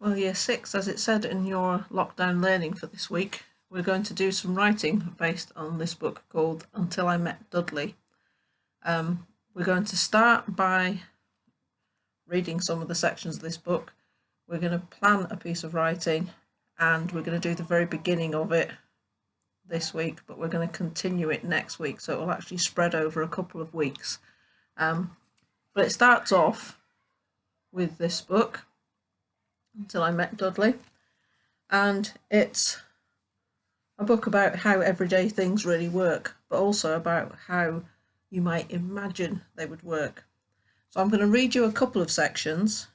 Well, year six, as it said in your lockdown learning for this week, we're going to do some writing based on this book called Until I Met Dudley. We're going to start by reading some of the sections of this book. We're going to plan a piece of writing and we're going to do the very beginning of it this week, but we're going to continue it next week, so it will actually spread over a couple of weeks. But it starts off with this book, Until I Met Dudley, and it's a book about how everyday things really work, but also about how you might imagine they would work. So I'm going to read you a couple of sections,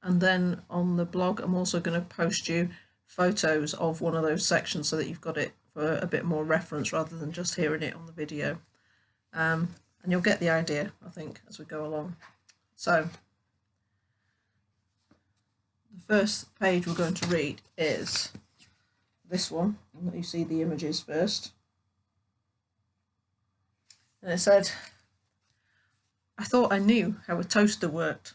and then on the blog I'm also going to post you photos of one of those sections so that you've got it for a bit more reference rather than just hearing it on the video. And you'll get the idea, I think, as we go along. So the first page we're going to read is this one. I'll let you see the images first. And it said, "I thought I knew how a toaster worked.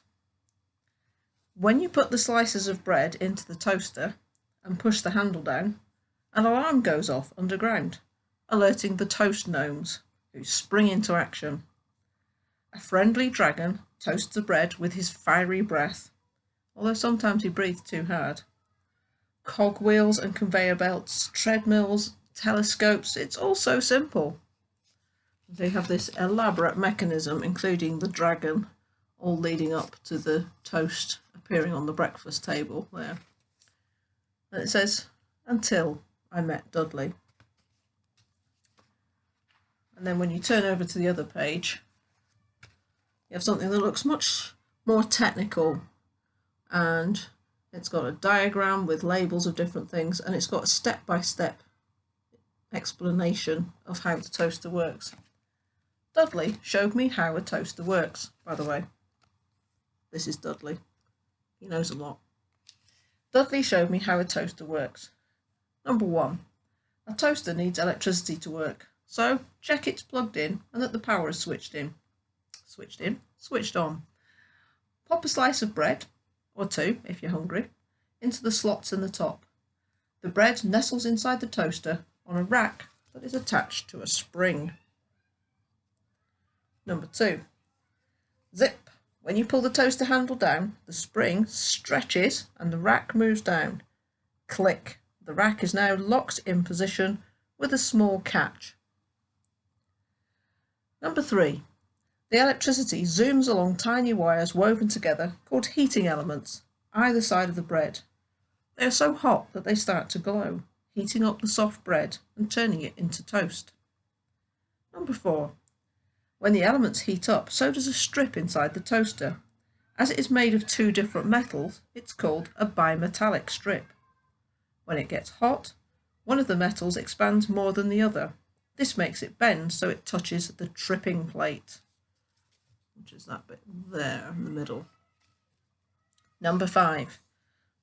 When you put the slices of bread into the toaster and push the handle down, an alarm goes off underground, alerting the toast gnomes, who spring into action. A friendly dragon toasts the bread with his fiery breath, although sometimes he breathes too hard. Cogwheels and conveyor belts, treadmills, telescopes, it's all so simple." They have this elaborate mechanism, including the dragon, all leading up to the toast appearing on the breakfast table there. And it says, "Until I met Dudley." And then when you turn over to the other page, you have something that looks much more technical, and it's got a diagram with labels of different things, and it's got a step-by-step explanation of how the toaster works. Dudley showed me how a toaster works, by the way. This is Dudley. He knows a lot. Dudley showed me how a toaster works. Number 1. A toaster needs electricity to work, so check it's plugged in and that the power is switched on. Pop a slice of bread, or 2 if you're hungry, into the slots in the top. The bread nestles inside the toaster on a rack that is attached to a spring. Number 2. Zip. When you pull the toaster handle down, the spring stretches and the rack moves down. Click. The rack is now locked in position with a small catch. Number 3. The electricity zooms along tiny wires woven together called heating elements, either side of the bread. They are so hot that they start to glow, heating up the soft bread and turning it into toast. Number 4. When the elements heat up, so does a strip inside the toaster. As it is made of 2 different metals, it's called a bimetallic strip. When it gets hot, one of the metals expands more than the other. This makes it bend so it touches the tripping plate, which is that bit there in the middle. Number 5.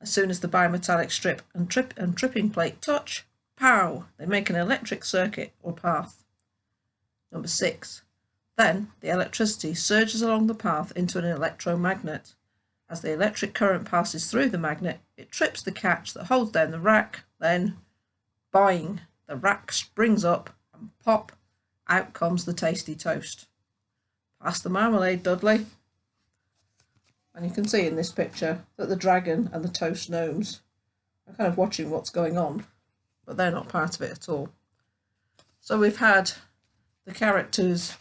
As soon as the bimetallic strip and tripping plate touch, pow, they make an electric circuit or path. Number 6. Then the electricity surges along the path into an electromagnet. As the electric current passes through the magnet, it trips the catch that holds down the rack, then, boing, the rack springs up and pop, out comes the tasty toast. Pass the marmalade, Dudley. And you can see in this picture that the dragon and the toast gnomes are kind of watching what's going on, but they're not part of it at all. So we've had the characters'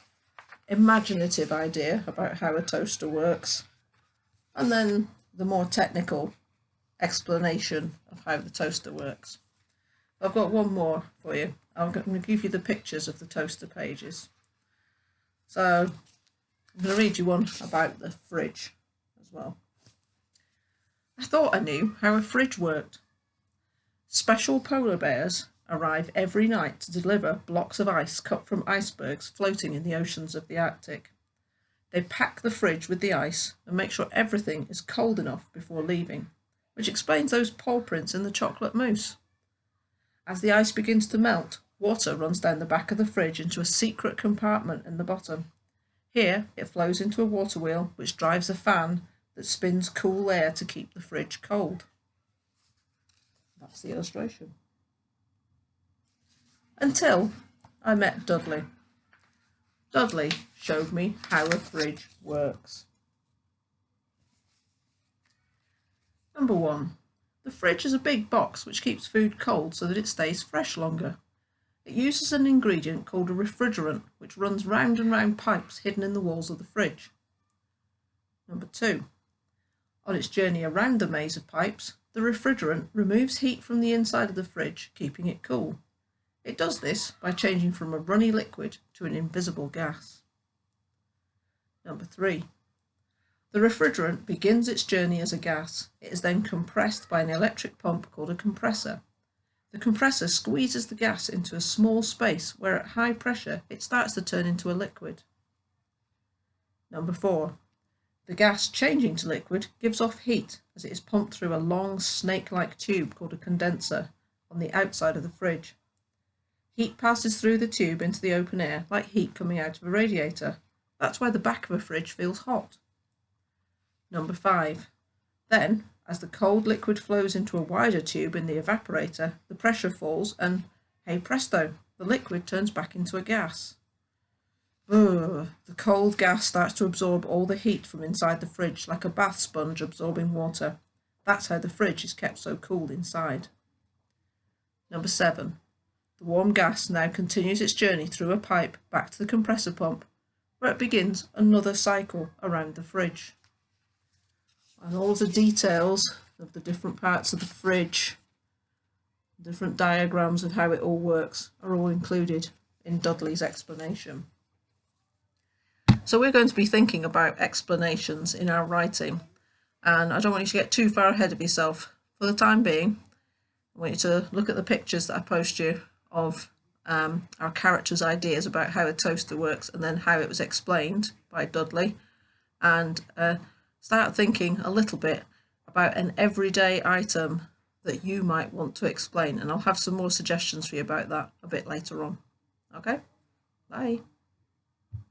imaginative idea about how a toaster works, and then the more technical explanation of how the toaster works. I've got one more for you. I'm going to give you the pictures of the toaster pages. So I'm going to read you one about the fridge as well. "I thought I knew how a fridge worked. Special polar bears arrive every night to deliver blocks of ice cut from icebergs floating in the oceans of the Arctic. They pack the fridge with the ice and make sure everything is cold enough before leaving, which explains those paw prints in the chocolate mousse. As the ice begins to melt, water runs down the back of the fridge into a secret compartment in the bottom. Here it flows into a water wheel which drives a fan that spins cool air to keep the fridge cold. That's the illustration. Until I met Dudley. Dudley showed me how a fridge works. Number 1. The fridge is a big box which keeps food cold so that it stays fresh longer. It uses an ingredient called a refrigerant which runs round and round pipes hidden in the walls of the fridge. Number 2. On its journey around the maze of pipes, the refrigerant removes heat from the inside of the fridge, keeping it cool. It does this by changing from a runny liquid to an invisible gas. Number 3. The refrigerant begins its journey as a gas. It is then compressed by an electric pump called a compressor. The compressor squeezes the gas into a small space where at high pressure it starts to turn into a liquid. Number 4. The gas changing to liquid gives off heat as it is pumped through a long snake-like tube called a condenser on the outside of the fridge. Heat passes through the tube into the open air like heat coming out of a radiator. That's why the back of a fridge feels hot. Number 5. Then, as the cold liquid flows into a wider tube in the evaporator, the pressure falls and, hey presto, the liquid turns back into a gas. The cold gas starts to absorb all the heat from inside the fridge like a bath sponge absorbing water. That's how the fridge is kept so cool inside. Number 7. The warm gas now continues its journey through a pipe back to the compressor pump, where it begins another cycle around the fridge. And all of the details of the different parts of the fridge, different diagrams of how it all works, are all included in Dudley's explanation. So we're going to be thinking about explanations in our writing, and I don't want you to get too far ahead of yourself. For the time being, I want you to look at the pictures that I post you of our characters' ideas about how a toaster works and then how it was explained by Dudley, and start thinking a little bit about an everyday item that you might want to explain, and I'll have some more suggestions for you about that a bit later on. Okay, bye.